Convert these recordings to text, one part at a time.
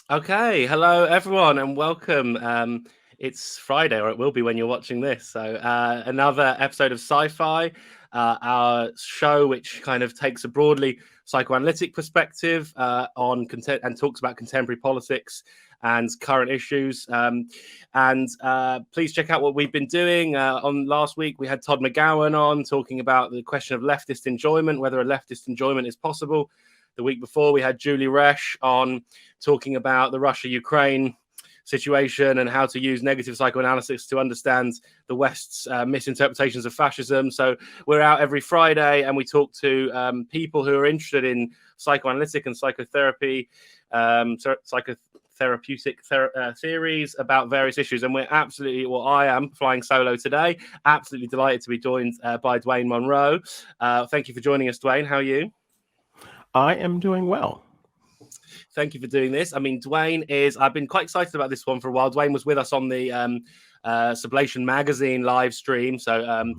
Okay, hello everyone, and welcome. It's Friday, or it will be when you're watching this. So, another episode of Sci-Fi, our show, which kind of takes a broadly psychoanalytic perspective on content and talks about contemporary politics and current issues. And please check out what we've been doing. On last week, we had Todd McGowan on talking about the question of leftist enjoyment, whether a leftist enjoyment is possible. The week before, we had Julie Resch on talking about the Russia-Ukraine situation and how to use negative psychoanalysis to understand the West's misinterpretations of fascism. So we're out every Friday and we talk to people who are interested in psychoanalytic and psychotherapy, psychotherapeutic theories about various issues. And we're absolutely, well, I am flying solo today. Absolutely delighted to be joined by Dwayne Munroe. Thank you for joining us, Dwayne. How are you? I am doing well. Thank you for doing this. I mean, Dwayne I've been quite excited about this one for a while. Dwayne was with us on the Sublation Magazine live stream. So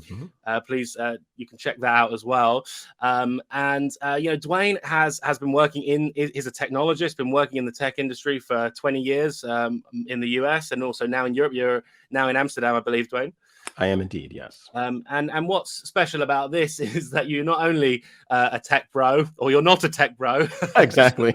please, you can check that out as well. Dwayne has been working he's a technologist, been working in the tech industry for 20 years in the US and also now in Europe. You're now in Amsterdam, I believe, Dwayne. I am indeed, yes. And what's special about this is that you're not only a tech bro, or you're not a tech bro, exactly,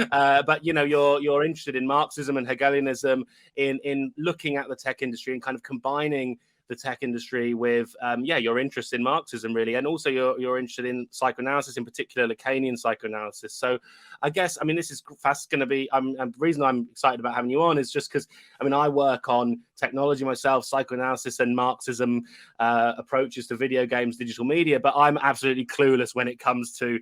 but you're interested in Marxism and Hegelianism, in looking at the tech industry and kind of combining the tech industry with your interest in Marxism, really, and also you're interested in psychoanalysis, in particular Lacanian psychoanalysis. So I guess, I mean, this is fast going to be, the reason I'm excited about having you on is just because, I mean, I work on technology myself, psychoanalysis and Marxism approaches to video games, digital media, but I'm absolutely clueless when it comes to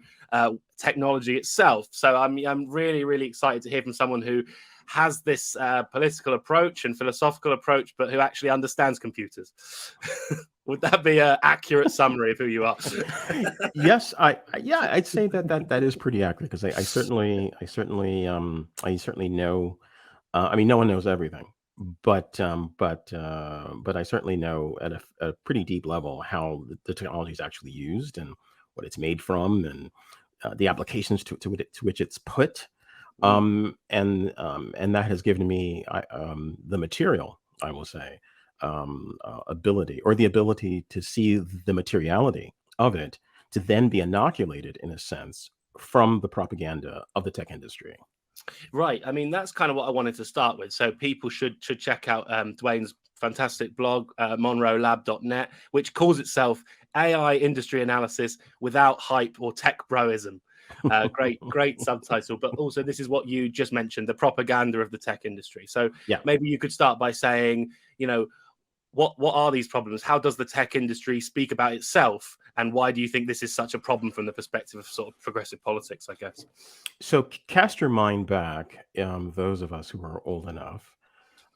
technology itself. So I'm really, really excited to hear from someone who has this political approach and philosophical approach, but who actually understands computers. Would that be an accurate summary of who you are? Yes, I'd say that is pretty accurate, because I certainly know. I mean, no one knows everything, but I certainly know at a pretty deep level how the technology is actually used and what it's made from, and the applications to which it's put. And that has given me the material, I will say, ability to see the materiality of it, to then be inoculated, in a sense, from the propaganda of the tech industry. Right. I mean, that's kind of what I wanted to start with. So people should check out Dwayne's fantastic blog, monroelab.net, which calls itself AI Industry Analysis Without Hype or Tech Broism. Great subtitle. But also, this is what you just mentioned, the propaganda of the tech industry. So maybe you could start by saying, what are these problems? How does the tech industry speak about itself? And why do you think this is such a problem from the perspective of sort of progressive politics, I guess? So cast your mind back, those of us who are old enough,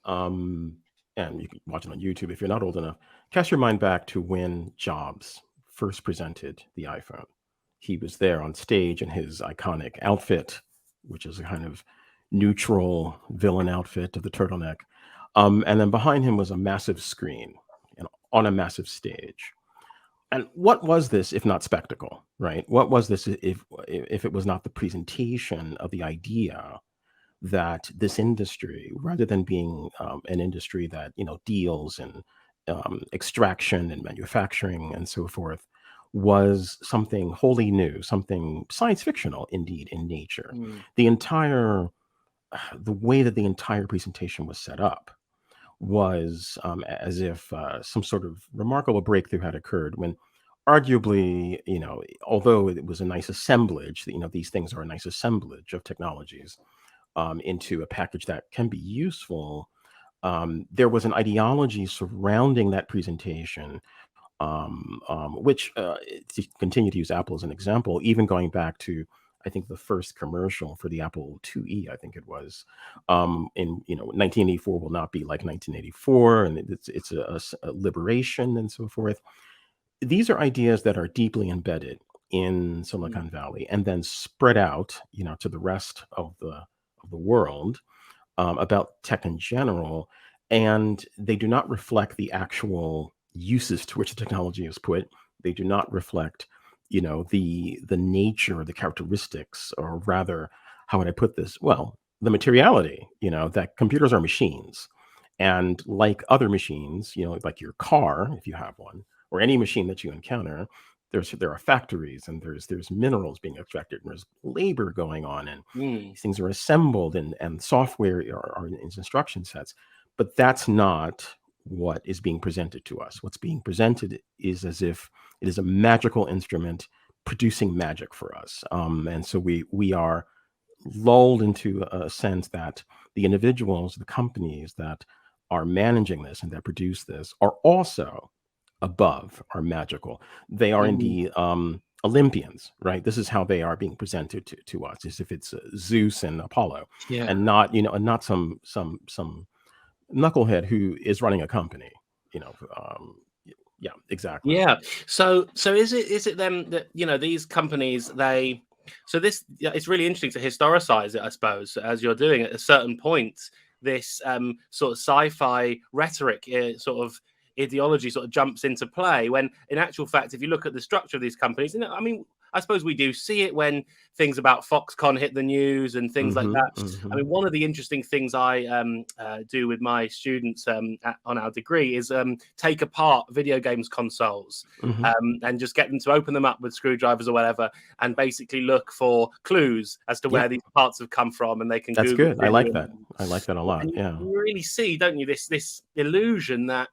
and you can watch it on YouTube if you're not old enough, cast your mind back to when Jobs first presented the iPhone. He was there on stage in his iconic outfit, which is a kind of neutral villain outfit of the turtleneck. And then behind him was a massive screen, and on a massive stage. And what was this if not spectacle, right? What was this if it was not the presentation of the idea that this industry, rather than being an industry that deals in extraction and manufacturing and so forth, was something wholly new, something science fictional, indeed, in nature. The way that the entire presentation was set up was as if some sort of remarkable breakthrough had occurred, when arguably, although it was a nice assemblage, these things are a nice assemblage of technologies into a package that can be useful, there was an ideology surrounding that presentation, which, to continue to use Apple as an example, even going back to, I think, the first commercial for the Apple IIe, I think it was, in 1984 will not be like 1984, and it's a liberation and so forth. These are ideas that are deeply embedded in Silicon Valley, and then spread out, to the rest of the world, about tech in general, and they do not reflect the actual uses to which the technology is put. They do not reflect, the nature, the characteristics, or rather, how would I put this? Well, the materiality, that computers are machines. And like other machines, like your car, if you have one, or any machine that you encounter, there are factories, and there's minerals being extracted, and there's labor going on, and Mm. these things are assembled, and software are in instruction sets. But that's not what is being presented to us. What's being presented is as if it is a magical instrument producing magic for us. And so we are lulled into a sense that the individuals, the companies that are managing this and that produce this are also above, are magical. They are Mm. indeed Olympians, right? This is how they are being presented to us, as if it's Zeus and Apollo, Yeah. and not some knucklehead who is running a company. Yeah, exactly. Yeah. So is it then that these companies it's really interesting to historicize it, I suppose, as you're doing at a certain point. This sort of sci-fi rhetoric, sort of ideology, sort of jumps into play. When in actual fact, if you look at the structure of these companies, I mean, I suppose we do see it when things about Foxconn hit the news and things like Hmm. that. I Hmm. mean, one of the interesting things I do with my students on our degree is take apart video games consoles Hmm. and just get them to open them up with screwdrivers or whatever, and basically look for clues as to where Yep, these parts have come from, and they can that's Google good. I video. like that. I like that a lot. And Yeah. you really see, don't you, this illusion that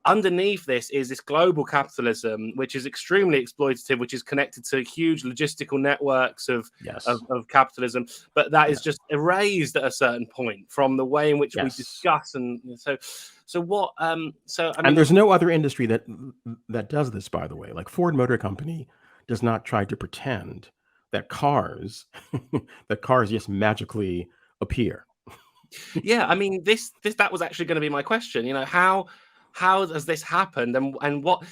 underneath this is this global capitalism, which is extremely exploitative, which is connected to huge logistical networks of Yes. capitalism, but that is Yes. just erased at a certain point from the way in which we Yes. discuss. And so what? So I And mean, there's no other industry that does this, by the way. Like Ford Motor Company does not try to pretend that cars that cars just magically appear. yeah, I mean, this that was actually going to be my question. How has this happened, and what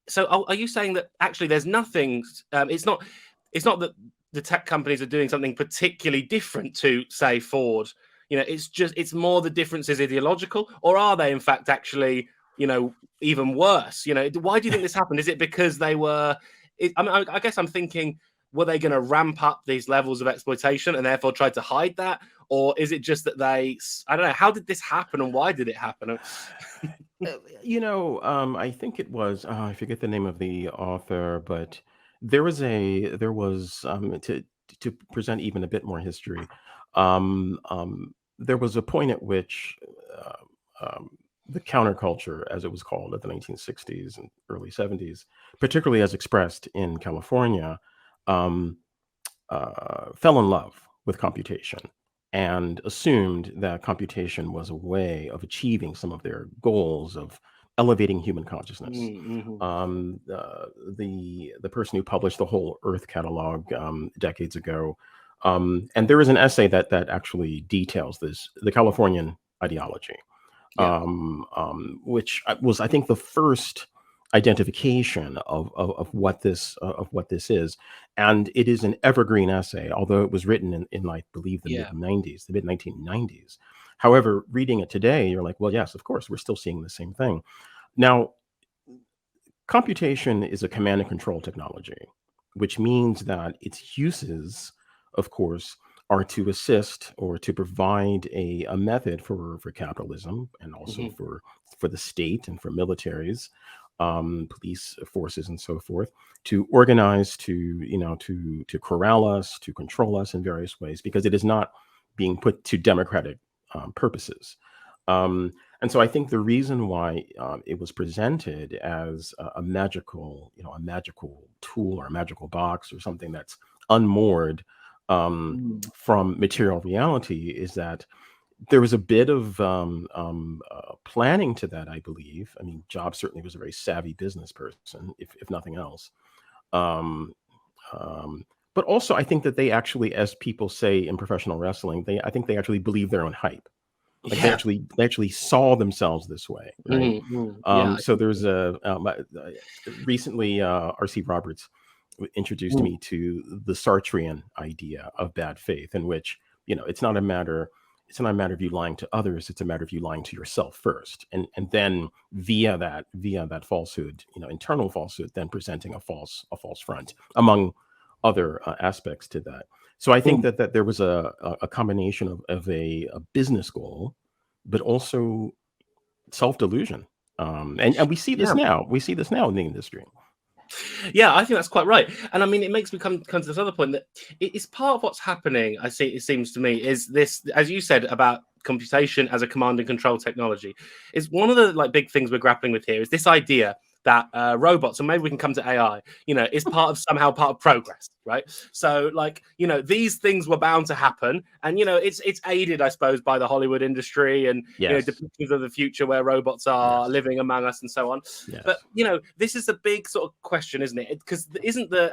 So are you saying that actually there's nothing? It's not that the tech companies are doing something particularly different to, say, Ford. It's more the difference is ideological, or are they in fact actually even worse? Why do you think this happened? Is it because they were? I mean, I guess I'm thinking, were they going to ramp up these levels of exploitation and therefore try to hide that? Or is it just that I don't know, how did this happen and why did it happen? I think it was, I forget the name of the author, but there was to present even a bit more history. There was a point at which uh, um, the counterculture, as it was called, at the 1960s and early 70s, particularly as expressed in California, um, fell in love with computation and assumed that computation was a way of achieving some of their goals of elevating human consciousness. Mm-hmm. The person who published the whole Earth catalog decades ago, and there is an essay that actually details this, the Californian ideology, Yeah. which was, I think, the first identification of what this is. And it is an evergreen essay, although it was written in I believe the mid Yeah. 90s, the mid 1990s. However, reading it today, you're like, well, yes, of course, we're still seeing the same thing. Now, computation is a command and control technology, which means that its uses, of course, are to assist or to provide a method for capitalism, and also Hmm. for the state and for militaries, police forces, and so forth, to organize, to corral us, to control us in various ways, because it is not being put to democratic purposes. Um, and so I think the reason why it was presented as a magical tool or a magical box or something that's unmoored Mm. from material reality is that there was a bit of planning to that, I believe. I mean, Jobs certainly was a very savvy business person, if nothing else. Um, um, but also, I think that they actually, as people say in professional wrestling, I think they actually believe their own hype. Like they Yeah. actually they actually saw themselves this way, right? Yeah. So there's recently R.C. Roberts introduced Mm. me to the Sartrean idea of bad faith, in which it's not a matter of you lying to others; it's a matter of you lying to yourself first, and then via that falsehood, internal falsehood, then presenting a false front, among other aspects to that. So I think Mm. that there was a combination of a business goal, but also self delusion. And we see this Yeah. now. We see this now in the industry. Yeah, I think that's quite right. And I mean, it makes me come to this other point that it's part of what's happening. I see. It seems to me is this, as you said about computation as a command and control technology, is one of the like big things we're grappling with here. Is this idea that robots, and maybe we can come to AI, is somehow part of progress, right? So, like, these things were bound to happen, and it's aided, I suppose, by the Hollywood industry and Yes. depictions of the future where robots are Yes. living among us and so on. Yes. But this is a big sort of question, isn't it? Because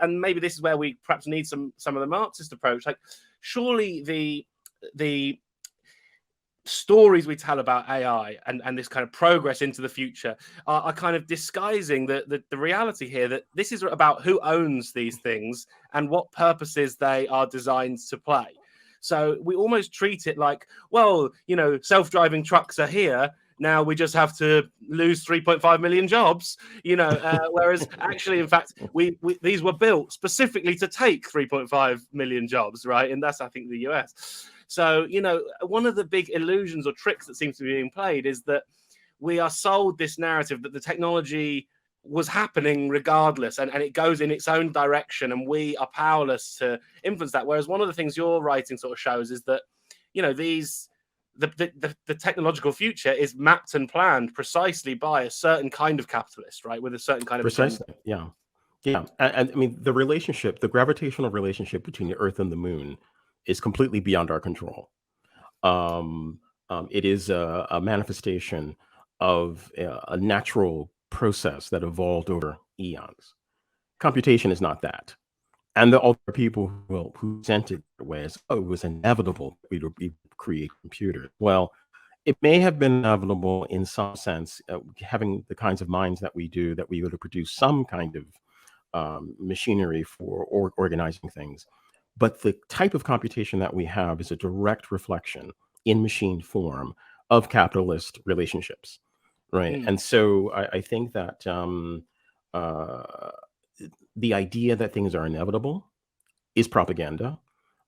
and maybe this is where we perhaps need some of the Marxist approach. Like, surely the stories we tell about AI and this kind of progress into the future are kind of disguising the reality here that this is about who owns these things and what purposes they are designed to play. So we almost treat it like, well, self-driving trucks are here. Now we just have to lose 3.5 million jobs, whereas actually, in fact, these were built specifically to take 3.5 million jobs, right? And that's, I think, the US. So, one of the big illusions or tricks that seems to be being played is that we are sold this narrative that the technology was happening regardless and it goes in its own direction and we are powerless to influence that. Whereas one of the things your writing sort of shows is that, the technological future is mapped and planned precisely by a certain kind of capitalist, right? With a certain kind of agenda. Precisely. Yeah. Yeah. And I mean, the gravitational relationship between the Earth and the Moon is completely beyond our control. It is a manifestation of a natural process that evolved over eons. Computation is not that. And there are people who present it that way as, oh, it was inevitable we would create computers. Well, it may have been inevitable in some sense, having the kinds of minds that we do, that we would have produced some kind of machinery for organizing things. But the type of computation that we have is a direct reflection in machine form of capitalist relationships, right? Mm. And so I think that uh, the idea that things are inevitable is propaganda.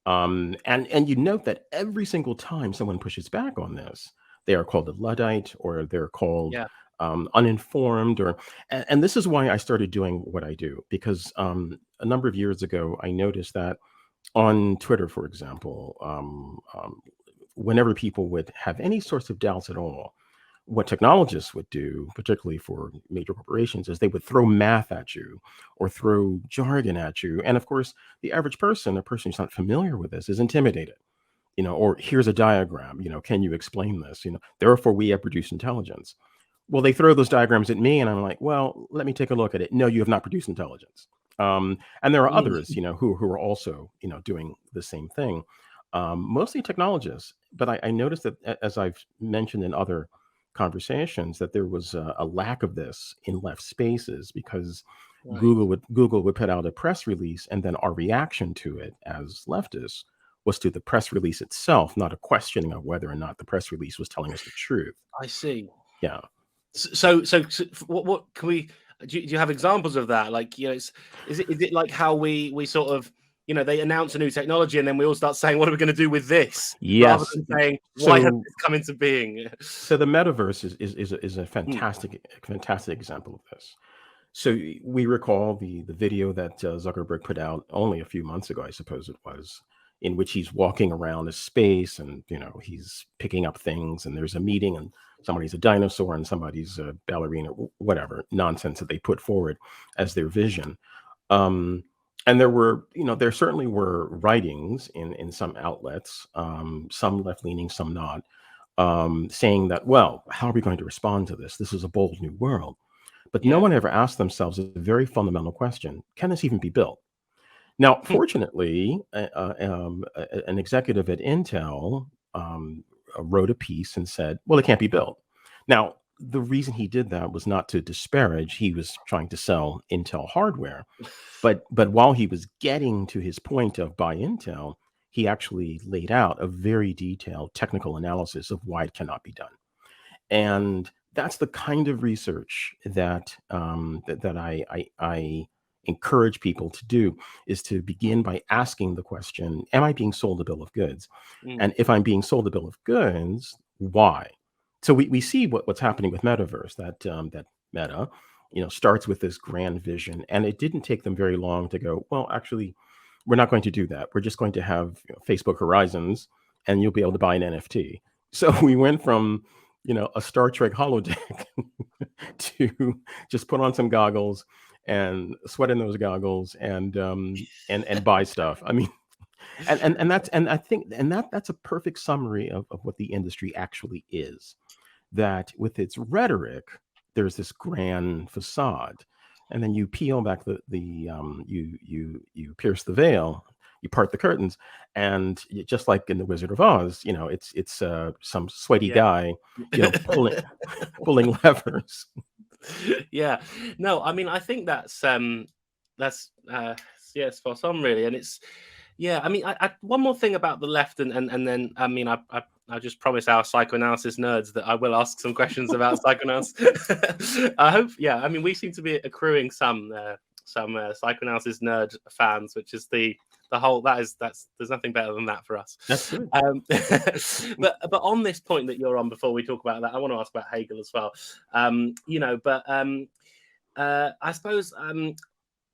And you note that every single time someone pushes back on this, they are called a Luddite or they're called Yeah. uninformed. And this is why I started doing what I do, because a number of years ago, I noticed that on Twitter, for example, whenever people would have any sorts of doubts at all, what technologists would do, particularly for major corporations, is they would throw math at you or throw jargon at you. And of course, the average person, a person who's not familiar with this, is intimidated. Or here's a diagram, can you explain this? Therefore we have produced intelligence. Well, they throw those diagrams at me and I'm like, well, let me take a look at it. No, you have not produced intelligence. And there are Mm. others, who are also, doing the same thing. Mostly technologists. But I noticed that, as I've mentioned in other conversations, that there was a lack of this in left spaces, because Right. Google would put out a press release, and then our reaction to it as leftists was to the press release itself, not a questioning of whether or not the press release was telling us the truth. I see. Yeah. So what can we do? You have examples of that? Like, is it like how we sort of, they announce a new technology and then we all start saying, what are we going to do with this, rather Yes. than saying, why has So this come into being? so the metaverse is a Mm. fantastic example of this. So we recall the video that Zuckerberg put out only a few months ago, I suppose it was, in which he's walking around a space and he's picking up things, and there's a meeting, and somebody's a dinosaur and somebody's a ballerina, whatever nonsense that they put forward as their vision. And there certainly were writings in some outlets, some left leaning, some not, saying that, well, how are we going to respond to this? This is a bold new world. But no Yeah. one ever asked themselves a very fundamental question: can this even be built? Now, fortunately, an executive at Intel wrote a piece and said, well, it can't be built. Now, the reason he did that was not to disparage. He was trying to sell Intel hardware. But while he was getting to his point of buy Intel, he actually laid out a very detailed technical analysis of why it cannot be done. And that's the kind of research that I encourage people to do is to begin by asking the question, am I being sold a bill of goods? And if I'm being sold a bill of goods, why? So we see what's happening with metaverse, that Meta, starts with this grand vision, and it didn't take them very long to go, well, actually, we're not going to do that. We're just going to have Facebook Horizons, and you'll be able to buy an NFT. So we went from a Star Trek holodeck to just put on some goggles and sweat in those goggles and buy stuff. I mean, and I think that's a perfect summary of what the industry actually is. That with its rhetoric, there's this grand facade, and then you peel back you pierce the veil, you part the curtains, and just like in the Wizard of Oz, it's some sweaty guy, pulling levers. Yeah, no, I mean, I think that's spot on, really. And it's, I mean, one more thing about the left, and then, I mean, I just promise our psychoanalysis nerds that I will ask some questions about psychoanalysis. I hope, I mean, we seem to be accruing some psychoanalysis nerd fans, which is the whole, that's there's nothing better than that for us. That's good. But on this point that you're on, before we talk about that, I want to ask about Hegel as well. I suppose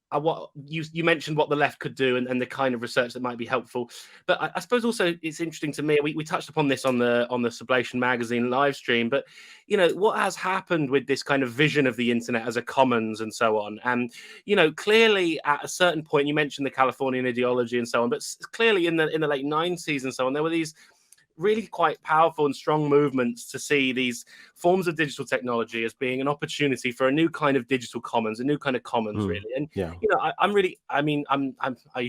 what you mentioned what the left could do and the kind of research that might be helpful, but I suppose also it's interesting to me. We touched upon this on the Sublation magazine live stream, but what has happened with this kind of vision of the internet as a commons and so on, and clearly at a certain point, you mentioned the Californian ideology and so on, but clearly in the late 90s and so on, there were these really quite powerful and strong movements to see these forms of digital technology as being an opportunity for a new kind of digital commons, a new kind of commons, really. And I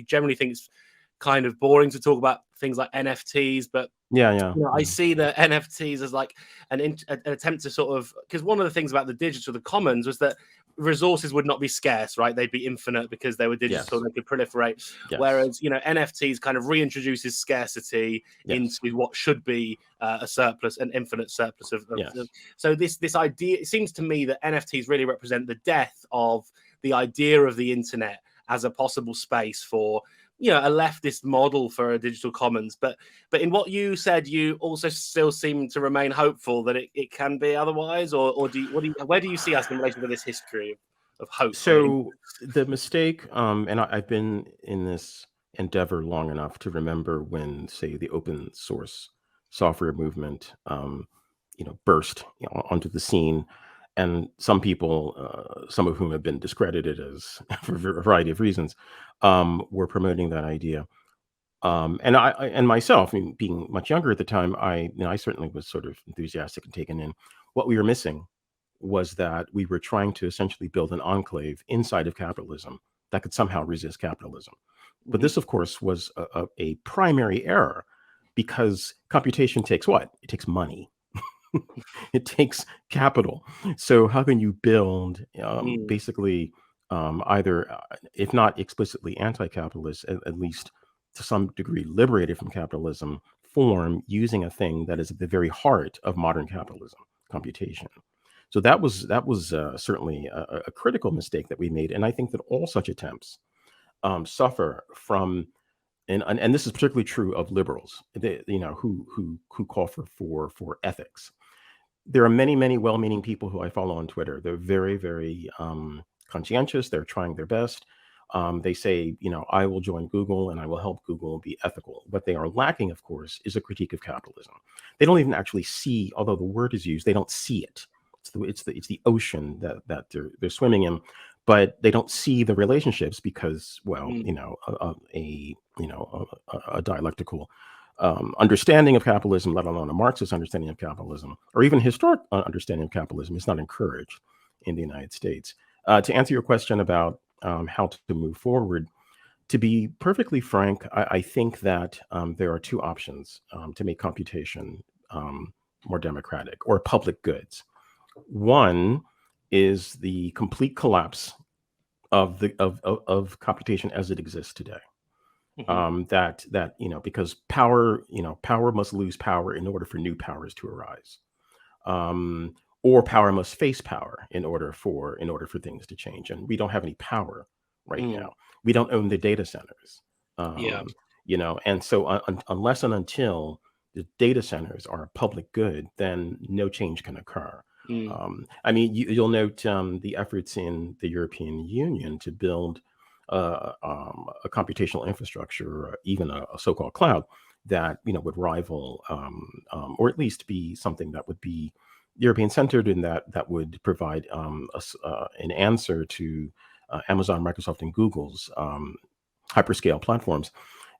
generally think it's kind of boring to talk about things like NFTs, but I see the NFTs as like an attempt to sort of, because one of the things about the commons was that resources would not be scarce, right? They'd be infinite because they were digital, they could proliferate. Whereas, NFTs kind of reintroduces scarcity into what should be a surplus, an infinite surplus of. So this idea, it seems to me that NFTs really represent the death of the idea of the internet as a possible space for a leftist model for a digital commons, but in what you said, you also still seem to remain hopeful that it can be otherwise, or where do you see us in relation to this history of hope? So the mistake, and I've been in this endeavor long enough to remember when, say, the open source software movement, burst onto the scene. And some people, some of whom have been discredited as for a variety of reasons, were promoting that idea. And I myself, I mean, being much younger at the time, I certainly was sort of enthusiastic and taken in. What we were missing was that we were trying to essentially build an enclave inside of capitalism that could somehow resist capitalism. But this, of course, was a primary error, because computation takes what? It takes money. It takes capital. So how can you build basically either, if not explicitly anti-capitalist, at least to some degree liberated from capitalism form, using a thing that is at the very heart of modern capitalism, computation? So that was certainly a critical mistake that we made, and I think that all such attempts suffer from. And this is particularly true of liberals, who call for ethics. There are many well-meaning people who I follow on Twitter. They're very, very conscientious. They're trying their best. They say, I will join Google and I will help Google be ethical. What they are lacking, of course, is a critique of capitalism. They don't even actually see, although the word is used, they don't see it. It's the ocean that they're swimming in, but they don't see the relationships because, well, a dialectical understanding of capitalism, let alone a Marxist understanding of capitalism, or even historic understanding of capitalism, is not encouraged in the United States. To answer your question about how to move forward, to be perfectly frank, I think that there are two options to make computation more democratic or public goods. One is the complete collapse of computation as it exists today. That because power must lose power in order for new powers to arise, or power must face power in order for things to change. And we don't have any power right Mm. now. We don't own the data centers. Yeah. And so unless and until the data centers are a public good, then no change can occur. Mm. I mean, you'll note the efforts in the European Union to build a computational infrastructure, or even a so-called cloud that would rival, or at least be something that would be European centered, and that would provide an answer to Amazon, Microsoft, and Google's hyperscale platforms.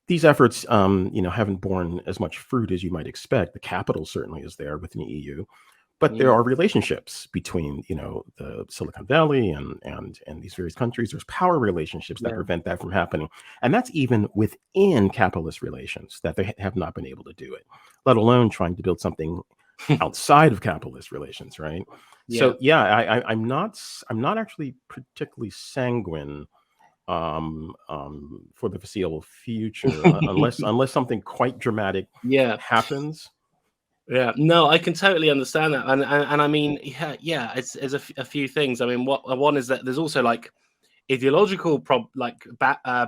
These efforts, haven't borne as much fruit as you might expect. The capital certainly is there within the EU, but there Mm. are relationships between, the Silicon Valley and these various countries. There's power relationships that Yeah. prevent that from happening, and that's even within capitalist relations that they have not been able to do it, let alone trying to build something outside of capitalist relations, right? Yeah. So yeah, I'm not actually particularly sanguine for the foreseeable future, unless something quite dramatic Yeah. happens. Yeah, no, I can totally understand that, and I mean, yeah, yeah, it's a few things. I mean, what one is that there's also like ideological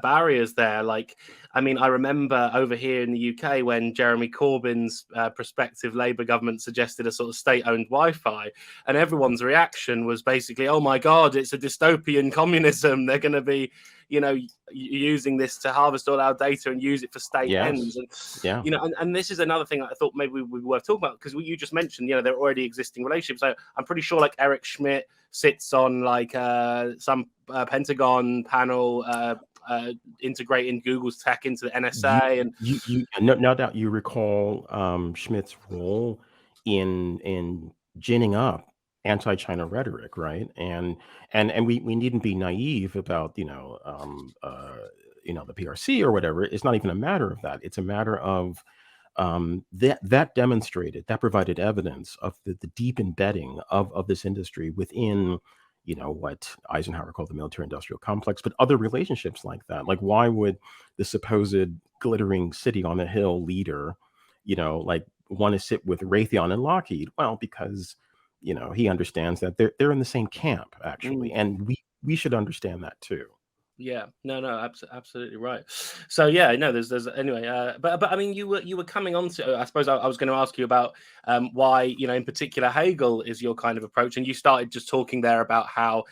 barriers there. Like, I mean, I remember over here in the UK when Jeremy Corbyn's prospective Labour government suggested a sort of state-owned Wi-Fi, and everyone's reaction was basically, "Oh my God, it's a dystopian communism. They're going to be, using this to harvest all our data and use it for state ends." Yes. And Yeah. and this is another thing I thought maybe we were worth talking about, because you just mentioned, there are already existing relationships. So I'm pretty sure like Eric Schmidt sits on like some Pentagon panel integrating Google's tech into the You NSA, and no doubt you recall Schmidt's role in ginning up anti-China rhetoric, right? And we needn't be naive about the PRC or whatever. It's not even a matter of that. It's a matter of that provided evidence of the deep embedding of this industry within what Eisenhower called the military industrial complex, but other relationships like that. Like, why would the supposed glittering city on the hill leader like want to sit with Raytheon and Lockheed? Well, because he understands that they're in the same camp, actually, mm, and we should understand that too. yeah, no, absolutely right. So yeah, no, there's anyway, but I mean, you were coming on to. I suppose I was going to ask you about why, in particular, Hegel is your kind of approach, and you started just talking there about how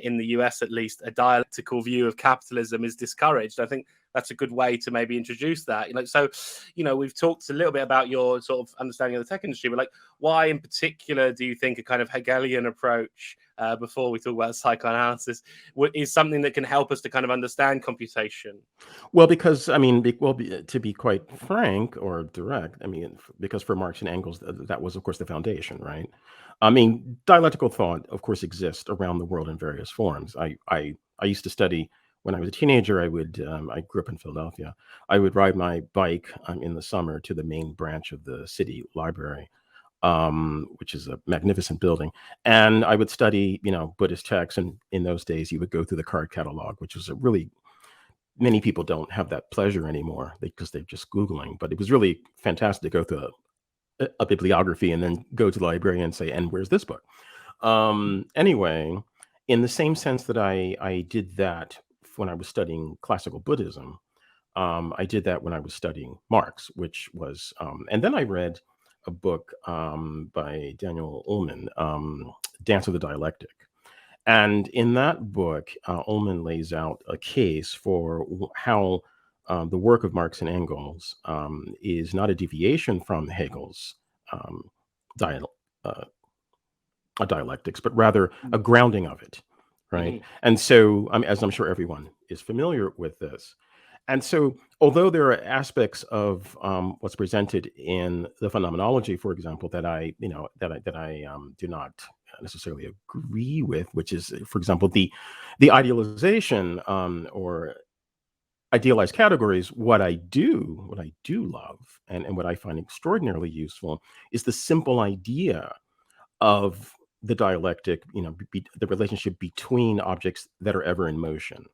in the US at least a dialectical view of capitalism is discouraged. I think that's a good way to maybe introduce that. So we've talked a little bit about your sort of understanding of the tech industry, but like, why in particular do you think a kind of Hegelian approach, before we talk about psychoanalysis, is something that can help us to kind of understand computation? Well, because I mean, to be quite frank or direct, I mean, because for Marx and Engels, that was, of course, the foundation, right? I mean, dialectical thought, of course, exists around the world in various forms. I used to study when I was a teenager. I grew up in Philadelphia. I would ride my bike in the summer to the main branch of the city library, which is a magnificent building. And I would study, Buddhist texts. And in those days, you would go through the card catalog, which was a really many people don't have that pleasure anymore because they're just Googling. But it was really fantastic to go through a bibliography and then go to the librarian and say, "And where's this book?" Anyway, in the same sense that I did that when I was studying classical Buddhism, I did that when I was studying Marx, which was, and then I read a book by Daniel Ullman, Dance of the Dialectic. And in that book, Ullman lays out a case for how the work of Marx and Engels is not a deviation from Hegel's um, dial- uh, dialectics, but rather a grounding of it, right? Mm-hmm. And so, as I'm sure everyone is familiar with this, and so, although there are aspects of what's presented in the phenomenology, for example, that I do not necessarily agree with, which is, for example, the idealization or idealized categories. What I do love, and what I find extraordinarily useful, is the simple idea of the dialectic, the relationship between objects that are ever in motion.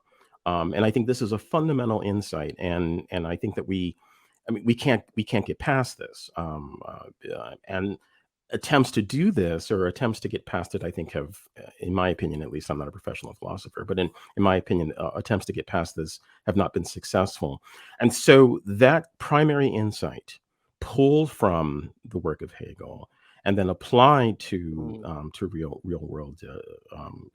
And I think this is a fundamental insight, and I think that I mean, we can't get past this. And attempts to do this, or attempts to get past it, I think have, in my opinion, at least, I'm not a professional philosopher, but in my opinion, attempts to get past this have not been successful. And so that primary insight, pulled from the work of Hegel and then applied Mm. to real world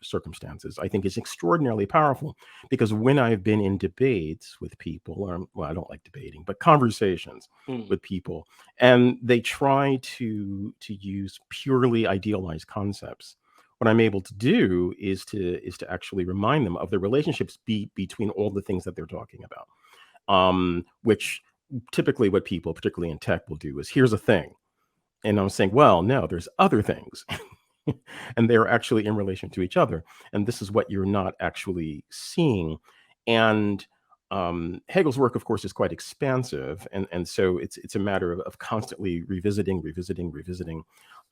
circumstances, I think is extraordinarily powerful. Because when I've been in debates with people, or, well, I don't like debating, but conversations Mm. with people, and they try to use purely idealized concepts, what I'm able to do is to actually remind them of the relationships between all the things that they're talking about. Which typically what people, particularly in tech, will do is, here's a thing, and I'm saying, well, no, there's other things. And they're actually in relation to each other. And this is what you're not actually seeing. And Hegel's work, of course, is quite expansive, and so it's a matter of constantly revisiting.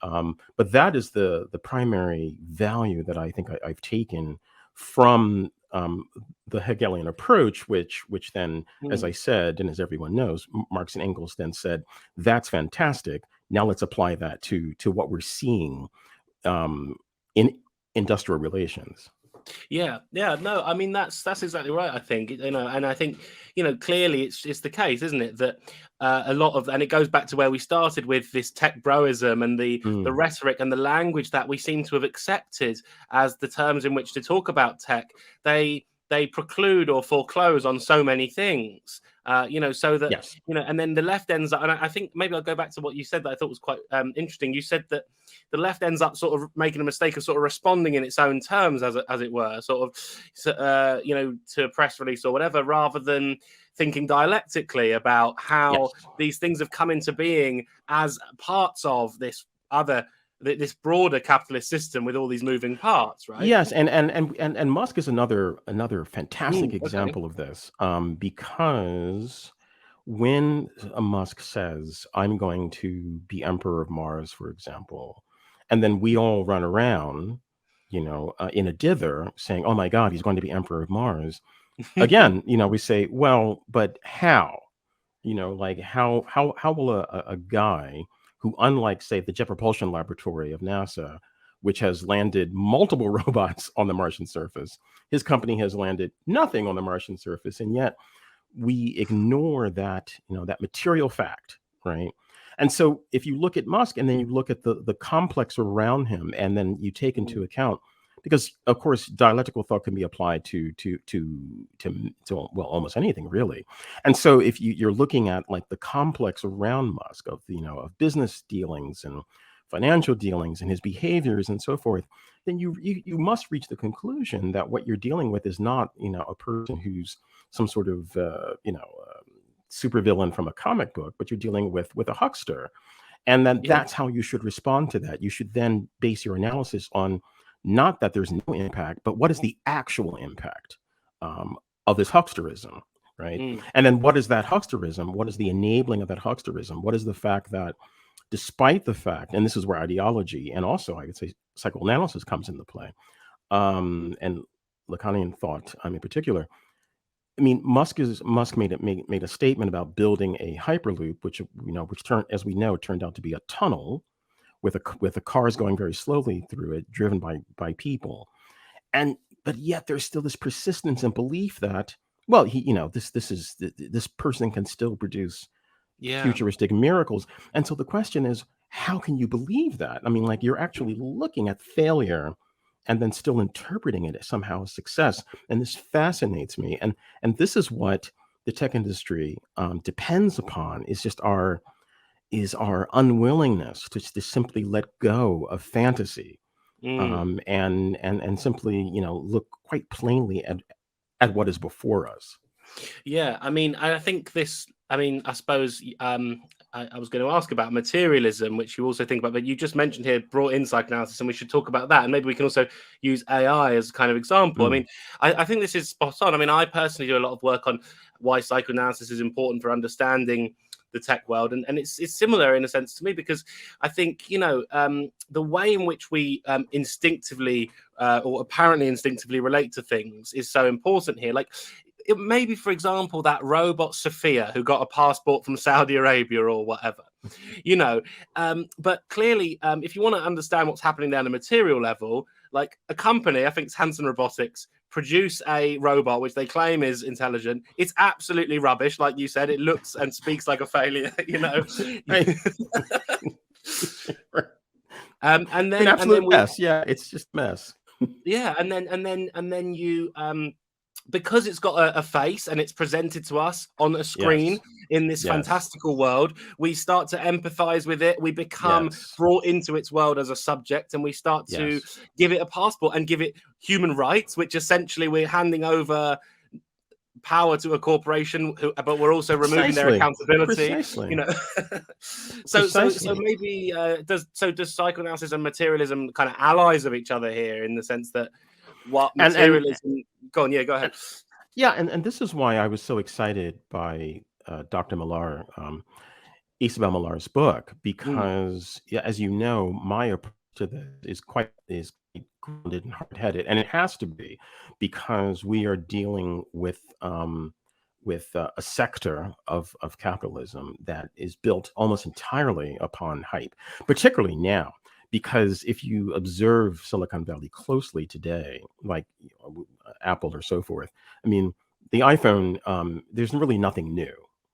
But that is the primary value that I think I've taken from the Hegelian approach, which then, as I Mm. said, and as everyone knows, Marx and Engels then said, that's fantastic. Now let's apply that to what we're seeing um, in industrial relations. Yeah, yeah, no, I mean that's exactly right. I think and I think clearly it's the case, isn't it, that a lot of, and it goes back to where we started with this tech broism and the Mm, rhetoric and the language that we seem to have accepted as the terms in which to talk about tech. They preclude or foreclose on so many things, so that yes. and then the left ends up, and I think maybe I'll go back to what you said that I thought was quite interesting. You said that the left ends up sort of making a mistake of sort of responding in its own terms, as it were, sort of, to a press release or whatever, rather than thinking dialectically about how Yes. these things have come into being as parts of this broader capitalist system with all these moving parts, right? Yes, and Musk is another fantastic Okay. example of this, because when Musk says, "I'm going to be emperor of Mars," for example, and then we all run around, in a dither, saying, "Oh my God, he's going to be emperor of Mars." Again, we say, "Well, but how?" Like, how will a guy who, unlike, say, the Jet Propulsion Laboratory of NASA, which has landed multiple robots on the Martian surface, his company has landed nothing on the Martian surface, and yet we ignore that material fact, right? And so if you look at Musk, and then you look at the complex around him, and then you take into account, because of course dialectical thought can be applied to well, almost anything, really. And so if you're looking at, like, the complex around Musk, of of business dealings and financial dealings and his behaviors and so forth, then you must reach the conclusion that what you're dealing with is not a person who's some sort of supervillain from a comic book, but you're dealing with a huckster. And then Yeah. that's how you should respond to that. You should then base your analysis on, not that there's no impact, but what is the actual impact um, of this hucksterism, right? Mm. And then what is that hucksterism? What is the enabling of that hucksterism? What is the fact that, despite the fact, and this is where ideology and also, I would say, psychoanalysis comes into play, and Lacanian thought, in particular. I mean, Musk made a statement about building a hyperloop, which turned, as we know, turned out to be a tunnel with the cars going very slowly through it, driven by people. And but yet there's still this persistence and belief that, well, this person can still produce Yeah. futuristic miracles. And so the question is, how can you believe that? I mean, like, you're actually looking at failure and then still interpreting it as somehow a success. And this fascinates me. And this is what the tech industry depends upon, is our unwillingness to simply let go of fantasy, Mm. and simply, look quite plainly at what is before us. Yeah, I mean, I think this. I mean, I suppose I was going to ask about materialism, which you also think about, but you just mentioned here brought in psychoanalysis, and we should talk about that, and maybe we can also use AI as a kind of example. I Mm, mean, I think this is spot on. I mean, I personally do a lot of work on why psychoanalysis is important for understanding the tech world, and it's similar in a sense to me, because I think the way in which we instinctively or apparently instinctively relate to things is so important here. Like, maybe, for example, that robot Sophia who got a passport from Saudi Arabia or whatever, but clearly, if you want to understand what's happening down the material level, like a company, I think it's Hanson Robotics, produce a robot which they claim is intelligent. It's absolutely rubbish, like you said. It looks and speaks like a failure, Right. And An absolute mess. Yeah, it's just a mess. Yeah, and then you because it's got a face and it's presented to us on a screen Yes. in this fantastical world, we start to empathize with it. We become brought into its world as a subject, and we start to give it a passport and give it human rights, which essentially we're handing over power to a corporation, but we're also removing their accountability. Precisely. So maybe does psychoanalysis and materialism kind of allies of each other here, in the sense that what materialism go ahead. Yeah, and this is why I was so excited by Dr. Millar, Isabel Millar's book, because as you know, my approach to this is quite grounded and hard-headed, and it has to be, because we are dealing with a sector of capitalism that is built almost entirely upon hype, particularly now. Because if you observe Silicon Valley closely today, like Apple or so forth, I mean, the iPhone, there's really nothing new,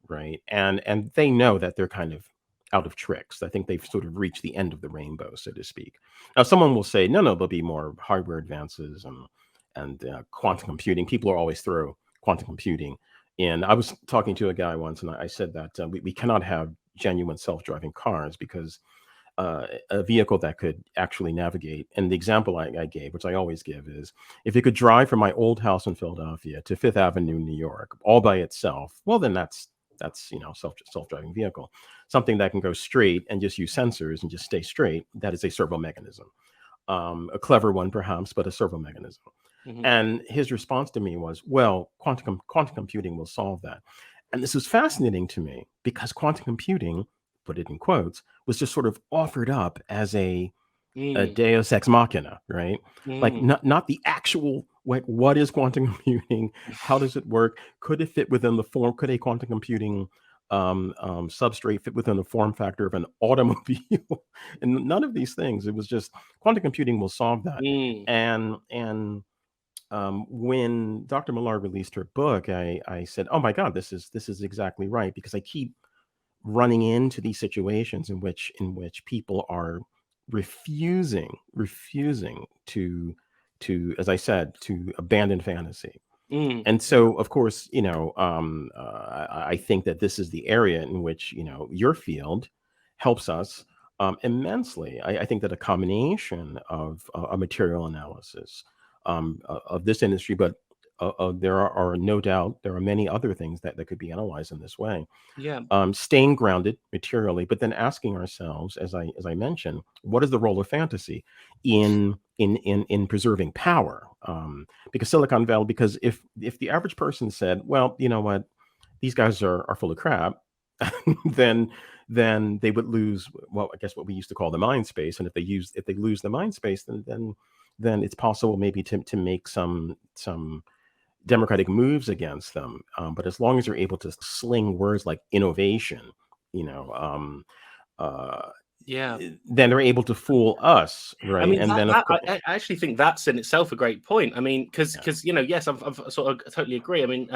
right? And they know that they're kind of out of tricks. I think they've sort of reached the end of the rainbow, so to speak. Now, someone will say, no, there'll be more hardware advances and quantum computing. People are always throw quantum computing. And I was talking to a guy once, and I said that we cannot have genuine self-driving cars, because a vehicle that could actually navigate. And the example I gave, which I always give, is if it could drive from my old house in Philadelphia to Fifth Avenue, New York, all by itself, well, then that's self-driving vehicle. Something that can go straight and just use sensors and just stay straight. That is a servo mechanism, a clever one perhaps, but a servo mechanism. And his response to me was, well, quantum computing will solve that. And this was fascinating to me, because quantum computing, put it in quotes, was just sort of offered up as a deus ex machina, right? Like not the actual, what is quantum computing? How does it work? Could it fit within the form? Could a quantum computing substrate fit within the form factor of an automobile? And none of these things. It was just quantum computing will solve that. And when Dr. Millar released her book, I said, "Oh my God, this is exactly right," because I keep running into these situations in which people are refusing to, as I said, to abandon fantasy. And so, of course, I think that this is the area in which your field helps us immensely. I think that a combination of a material analysis of this industry, but there are no doubt there are many other things that could be analyzed in this way. Staying grounded materially, but then asking ourselves, as I mentioned, what is the role of fantasy in preserving power? Because Silicon Valley, because if the average person said, well, you know what, these guys are full of crap, then they would lose, well, I guess what we used to call the mind space. And if they lose the mind space, then it's possible maybe to make some democratic moves against them. But as long as you're able to sling words like innovation, then they're able to fool us, right? I mean, and I actually think that's in itself a great point. I mean, because yes, I've sort of totally agree. I mean,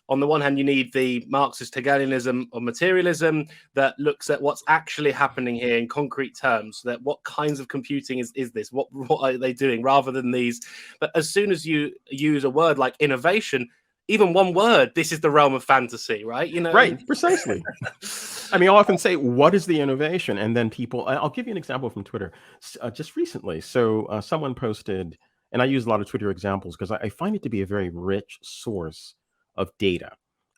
on the one hand, you need the Marxist Hegelianism or materialism that looks at what's actually happening here in concrete terms. That what kinds of computing is this? What are they doing? Rather than these. But as soon as you use a word like innovation, even one word, this is the realm of fantasy, right? Right, precisely. I mean, I'll often say, what is the innovation? And then I'll give you an example from Twitter just recently. So someone posted, and I use a lot of Twitter examples because I find it to be a very rich source of data.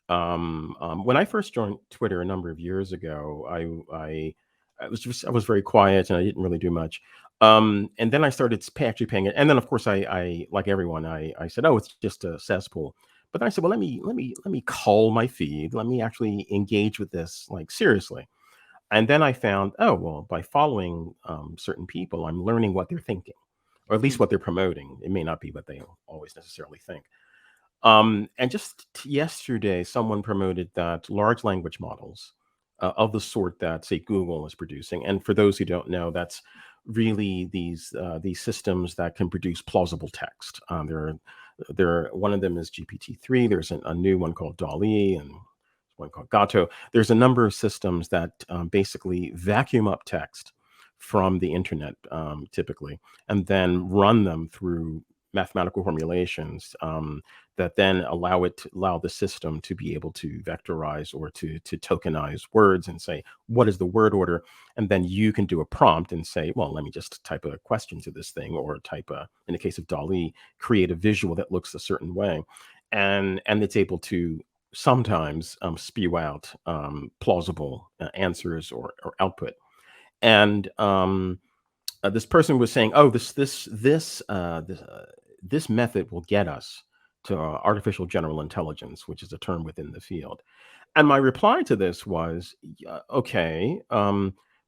When I first joined Twitter a number of years ago, I was very quiet and I didn't really do much. And then I started actually paying it. And then, of course, I like everyone, I said, oh, it's just a cesspool. But then I said, well, let me cull my feed. Let me actually engage with this like seriously. And then I found, oh, well, by following certain people, I'm learning what they're thinking, or at least what they're promoting. It may not be what they always necessarily think. And just yesterday, someone promoted that large language models of the sort that, say, Google is producing. And for those who don't know, that's really these systems that can produce plausible text. One of them is GPT-3. There's a new one called DALL-E, and one called Gato. There's a number of systems that basically vacuum up text from the internet, typically, and then run them through mathematical formulations that then allow the system to be able to vectorize or to tokenize words and say, what is the word order? And then you can do a prompt and say, well, let me just type a question to this thing, or in the case of DALL-E, create a visual that looks a certain way. And it's able to sometimes spew out plausible answers or output. And this person was saying, "Oh, this method will get us to artificial general intelligence, which is a term within the field." And my reply to this was, "Okay,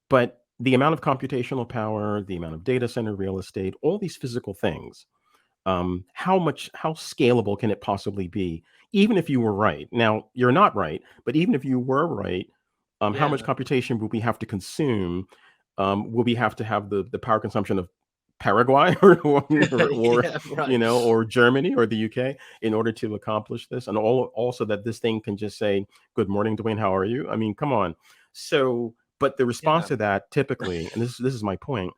but the amount of computational power, the amount of data center real estate, all these physical things, how scalable can it possibly be, even if you were right? Now, you're not right, but even if you were right, how much Yeah. computation will we have to consume? Will we have to have the power consumption of Paraguay or Yeah, right. or Germany or the UK in order to accomplish this? And also that this thing can just say, 'Good morning, Dwayne. How are you?' I mean, come on." So, but the response Yeah. to that typically, and this is my point,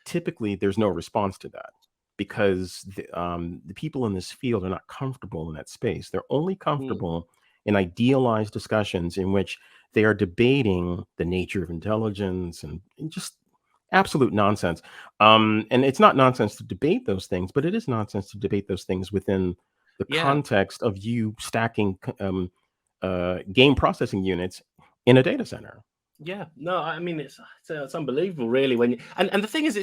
typically there's no response to that, because the people in this field are not comfortable in that space. They're only Mm. comfortable in idealized discussions in which they are debating the nature of intelligence and just absolute nonsense. And it's not nonsense to debate those things, but it is nonsense to debate those things within the Yeah. context of you stacking game processing units in a data center. Yeah. No, I mean it's unbelievable, really. When and the thing is,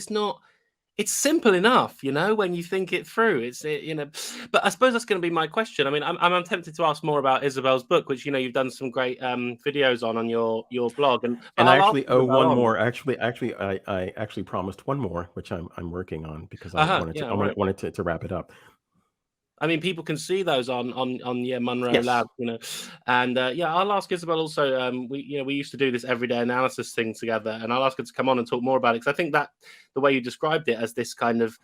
it's simple enough, when you think it through. But I suppose that's going to be my question. I mean, I'm tempted to ask more about Isabel's book, which you've done some great videos on your blog, but And I I'll ask actually owe Isabel one on. more. I actually promised one more, which I'm working on, because I wanted to Yeah, right. to wrap it up. I mean, people can see those on Munroe Yes. Lab, and I'll ask Isabel also. We used to do this everyday analysis thing together, and I'll ask her to come on and talk more about it, because I think that the way you described it as this kind of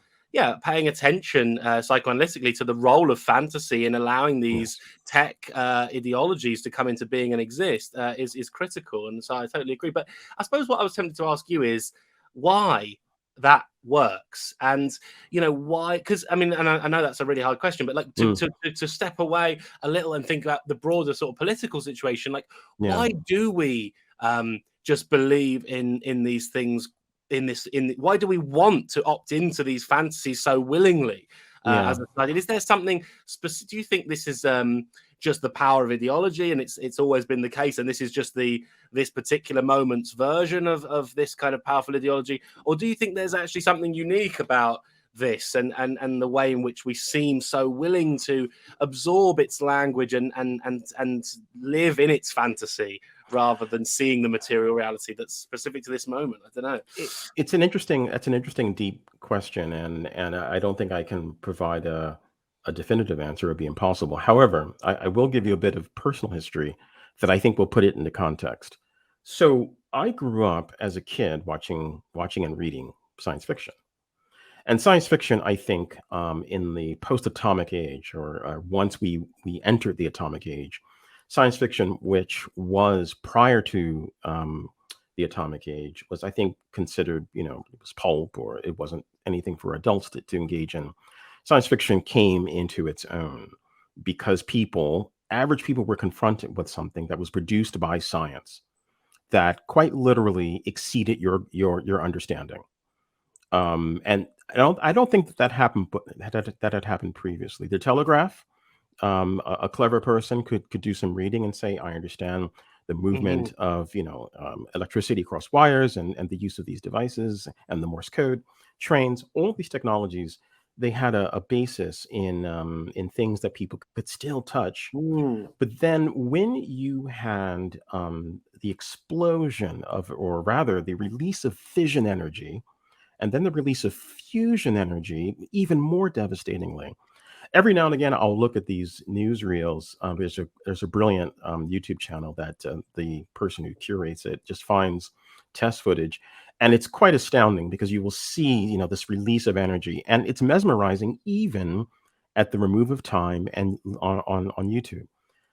paying attention psychoanalytically to the role of fantasy in allowing these Yes. tech ideologies to come into being and exist is critical, and so I totally agree. But I suppose what I was tempted to ask you is why that works, and why, because I mean, and I know that's a really hard question, but like Mm, to step away a little and think about the broader sort of political situation, like yeah. why do we just believe in these things, why do we want to opt into these fantasies so willingly Yeah. as a society? Is there something specific? Do you think this is just the power of ideology, and it's always been the case, and this is just this particular moment's version of this kind of powerful ideology? Or do you think there's actually something unique about this, and the way in which we seem so willing to absorb its language and live in its fantasy, rather than seeing the material reality that's specific to this moment? I don't know. That's an interesting deep question, and I don't think I can provide a definitive answer. It would be impossible. However, I will give you a bit of personal history that I think will put it into context. So I grew up as a kid watching and reading science fiction. And science fiction, I think, in the post-atomic age, or once we entered the atomic age, science fiction, which was prior to the atomic age, was, I think, considered, it was pulp, or it wasn't anything for adults to engage in. Science fiction came into its own because average people, were confronted with something that was produced by science that quite literally exceeded your understanding. And I don't think that happened, but that had happened previously. The telegraph, a clever person could do some reading and say, I understand the Hmm. movement of electricity across wires, and the use of these devices and the Morse code. Trains, all these technologies, they had a basis in things that people could still touch. Mm. But then when you had the explosion of, or rather the release of fission energy, and then the release of fusion energy, even more devastatingly, every now and again, I'll look at these newsreels. There's a brilliant YouTube channel that the person who curates it just finds test footage, and it's quite astounding because you will see, this release of energy, and it's mesmerizing even at the remove of time and on YouTube.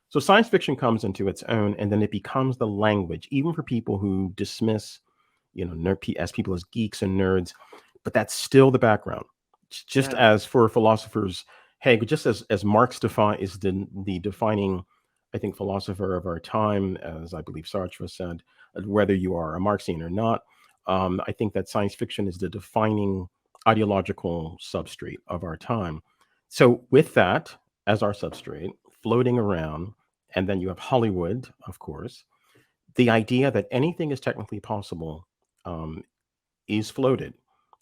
So science fiction comes into its own, and then it becomes the language, even for people who dismiss, as people as geeks and nerds, but that's still the background. Just Yeah. as for philosophers, Hegel, just as Marx is the defining, I think, philosopher of our time, as I believe Sartre said, whether you are a Marxian or not, I think that science fiction is the defining ideological substrate of our time. So with that as our substrate, floating around, and then you have Hollywood, of course, the idea that anything is technically possible is floated.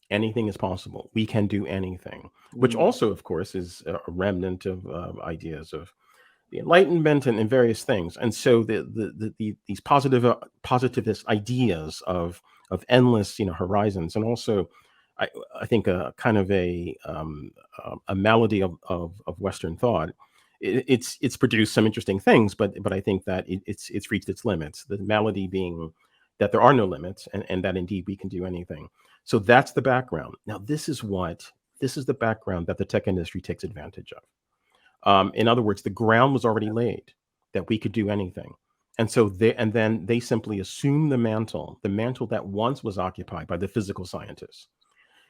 Anything is possible. We can do anything, which Mm. also, of course, is a remnant of ideas of the Enlightenment and various things. And so these positivist ideas of endless, horizons, and also I think a kind of a malady of Western thought. It's produced some interesting things, but I think that it's reached its limits. The malady being that there are no limits, and that indeed we can do anything. So that's the background. Now this is the background that the tech industry takes advantage of. In other words, the ground was already laid that we could do anything. And so then they simply assume the mantle that once was occupied by the physical scientists.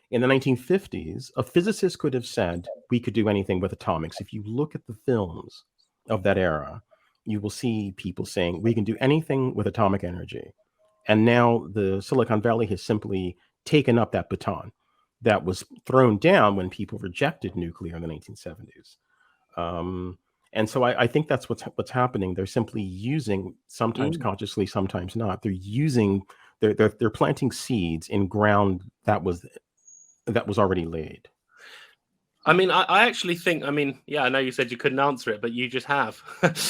In the 1950s, a physicist could have said we could do anything with atomics. If you look at the films of that era, you will see people saying we can do anything with atomic energy. And now the Silicon Valley has simply taken up that baton that was thrown down when people rejected nuclear in the 1970s. And so I think that's what's happening. They're simply using, sometimes Mm. consciously, sometimes not. They're planting seeds in ground that was already laid. I mean, I actually think, yeah, I know you said you couldn't answer it, but you just have. But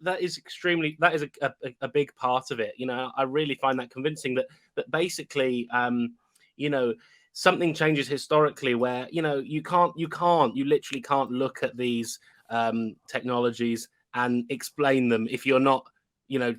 that is extremely, that is a big part of it. I really find that convincing that basically, something changes historically where you literally can't look at these technologies and explain them if you're not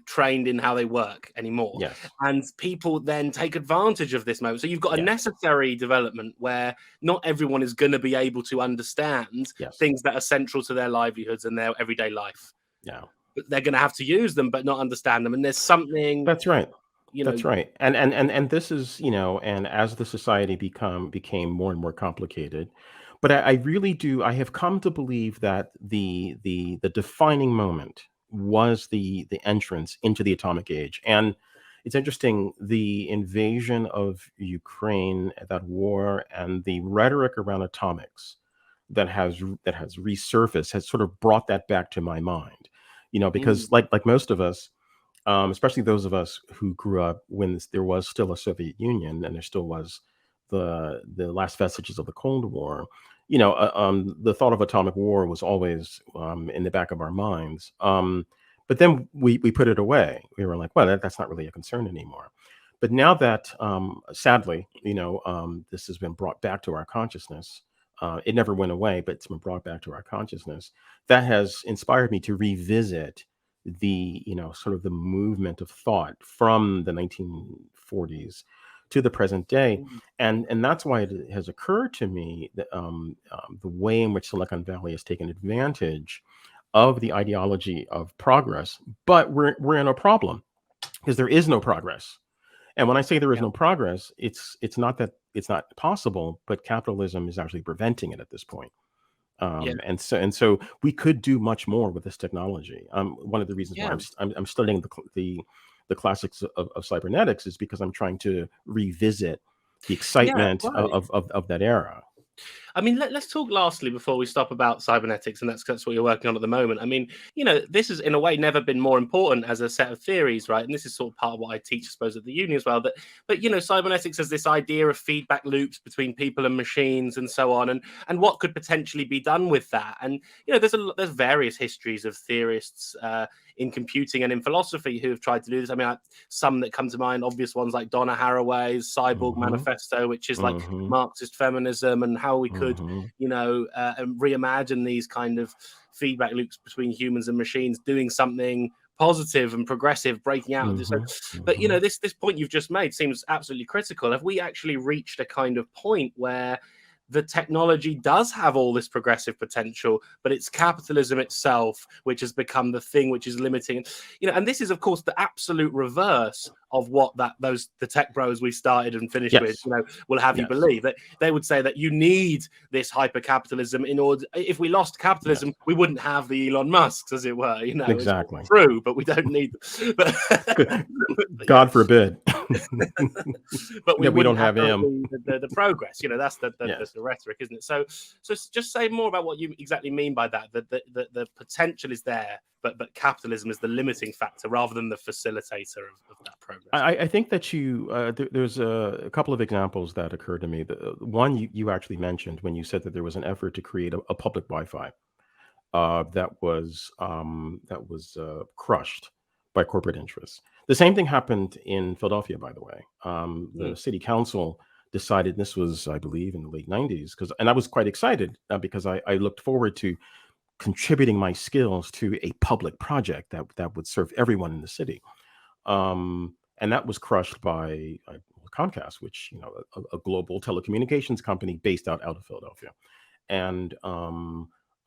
trained in how they work anymore. Yes. And people then take advantage of this moment. So you've got a Yes. necessary development where not everyone is going to be able to understand Yes. things that are central to their livelihoods and their everyday life. Yeah. But they're going to have to use them, but not understand them. And there's something, That's right. That's know, right. And this is, and as the society became more and more complicated, but I really do, I have come to believe that the defining moment was the entrance into the atomic age. And it's interesting, the invasion of Ukraine, that war, and the rhetoric around atomics that has resurfaced has sort of brought that back to my mind. mm, Because like most of us, especially those of us who grew up when there was still a Soviet Union and there still was the last vestiges of the Cold War. The thought of atomic war was always in the back of our minds. But then we put it away. We were like, well, that's not really a concern anymore. But now that, sadly, this has been brought back to our consciousness. It never went away, but it's been brought back to our consciousness. That has inspired me to revisit the sort of the movement of thought from the 1940s to the present day. mm, And that's why it has occurred to me that the way in which Silicon Valley has taken advantage of the ideology of progress. But we're in a problem because there is no progress. And when I say there is yeah, no progress, it's not that it's not possible, but capitalism is actually preventing it at this point. yeah, And so we could do much more with this technology. One of the reasons why yeah, I'm studying the classics of cybernetics is because I'm trying to revisit the yeah, excitement right. of that era. I mean, let's talk lastly before we stop about cybernetics, and that's what you're working on at the moment. I mean, this has in a way never been more important as a set of theories, right? And this is sort of part of what I teach, I suppose, at the uni as well. But cybernetics has this idea of feedback loops between people and machines and so on, and what could potentially be done with that. And there's various histories of theorists in computing and in philosophy who have tried to do this. I mean, some that come to mind, obvious ones like Donna Haraway's Cyborg Manifesto, which is like Marxist feminism and how we could, reimagine these kind of feedback loops between humans and machines, doing something positive and progressive, breaking out of this. But this point you've just made seems absolutely critical. Have we actually reached a kind of point where the technology does have all this progressive potential, but it's capitalism itself which has become the thing which is limiting? And this is, of course, the absolute reverse of what the tech bros we started and finished with, will have you believe. That they would say that you need this hyper capitalism in order. If we lost capitalism, we wouldn't have the Elon Musks, as it were. Exactly. It's true, but we don't need them. But, God forbid. But we don't have him. The progress. That's the rhetoric, isn't it? So just say more about what you exactly mean by that. The potential is there, but capitalism is the limiting factor rather than the facilitator of that progress. I think that there's a couple of examples that occurred to me. The one you actually mentioned when you said that there was an effort to create a public Wi-Fi that was crushed by corporate interests. The same thing happened in Philadelphia, by the way. The city council decided, this was, I believe, in the late 90s, and I was quite excited because I looked forward to contributing my skills to a public project that would serve everyone in the city. And that was crushed by Comcast, which, a global telecommunications company based out of Philadelphia. And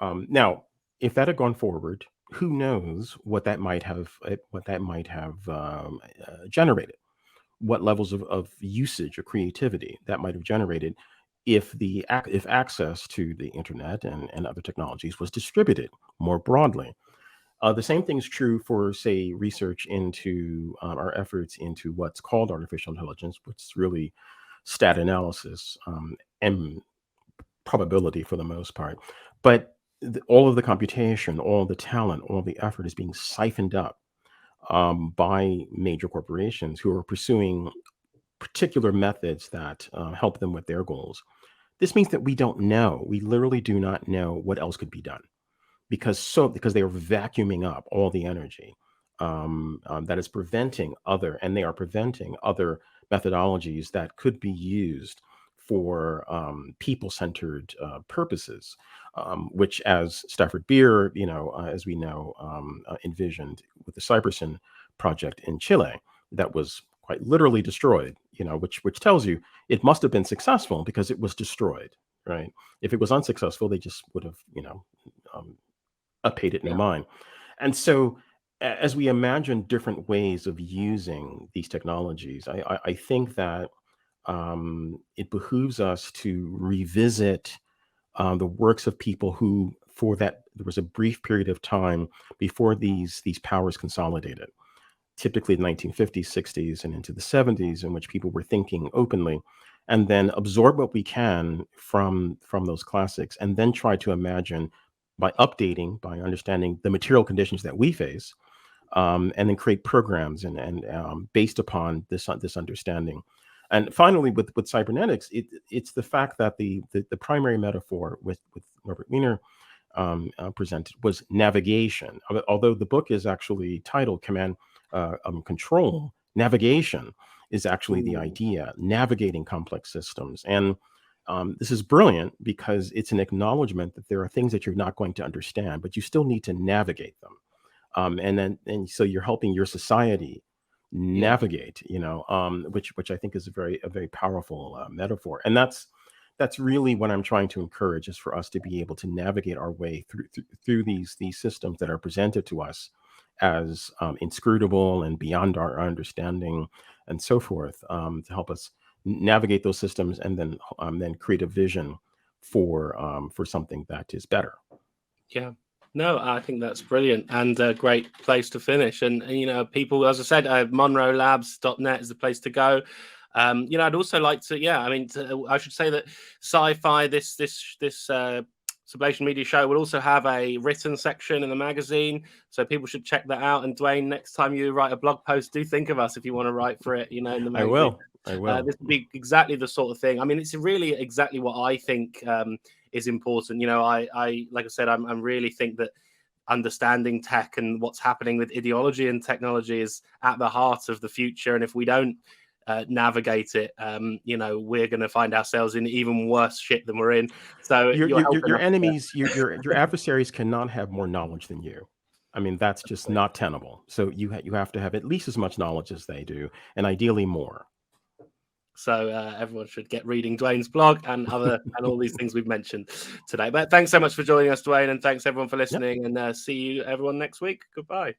now, if that had gone forward, who knows what that might have generated, what levels of usage or creativity that might have generated if access to the internet and other technologies was distributed more broadly. The same thing is true for, say, research into our efforts into what's called artificial intelligence, which is really stat analysis and probability for the most part. But all of the computation, all the talent, all the effort is being siphoned up by major corporations who are pursuing particular methods that help them with their goals. This means that we literally do not know what else could be done, because they are vacuuming up all the energy that is preventing other methodologies that could be used for people-centered purposes, which, as Stafford Beer, as we know, envisioned with the Cybersyn project in Chile, that was quite literally destroyed. Which tells you it must have been successful because it was destroyed, right? If it was unsuccessful, they just would have, paid it no mind. And so, as we imagine different ways of using these technologies, I think that it behooves us to revisit the works of people who, there was a brief period of time before these powers consolidated, typically the 1950s, 60s, and into the 70s, in which people were thinking openly, and then absorb what we can from those classics, and then try to imagine by understanding the material conditions that we face, and then create programs and based upon this understanding. And finally, with cybernetics, it's the fact that the primary metaphor with Norbert Wiener presented was navigation. Although the book is actually titled Command Control, navigation is actually the idea, navigating complex systems. And this is brilliant because it's an acknowledgement that there are things that you're not going to understand, but you still need to navigate them. And so you're helping your society navigate, which I think is a very powerful metaphor. And that's really what I'm trying to encourage, is for us to be able to navigate our way through these systems that are presented to us as inscrutable and beyond our understanding and so forth, to help us navigate those systems and then create a vision for something that is better. Yeah. No, I think that's brilliant and a great place to finish. And people, as I said, monroelabs.net is the place to go. I'd also like to, I should say that Psy-Fi, this Sublation Media show, will also have a written section in the magazine, so people should check that out. And Dwayne, next time you write a blog post, do think of us if you want to write for it. In the magazine. I will. This would be exactly the sort of thing. I mean, it's really exactly what I think is important. I like I said, I'm really think that understanding tech and what's happening with ideology and technology is at the heart of the future. And if we don't navigate it, we're going to find ourselves in even worse shit than we're in. So your enemies, your adversaries cannot have more knowledge than you. I mean, that's just not tenable. So you have to have at least as much knowledge as they do, and ideally more. So everyone should get reading Dwayne's blog and all these things we've mentioned today. But thanks so much for joining us, Dwayne, and thanks everyone for listening. Yep. And see you everyone next week. Goodbye.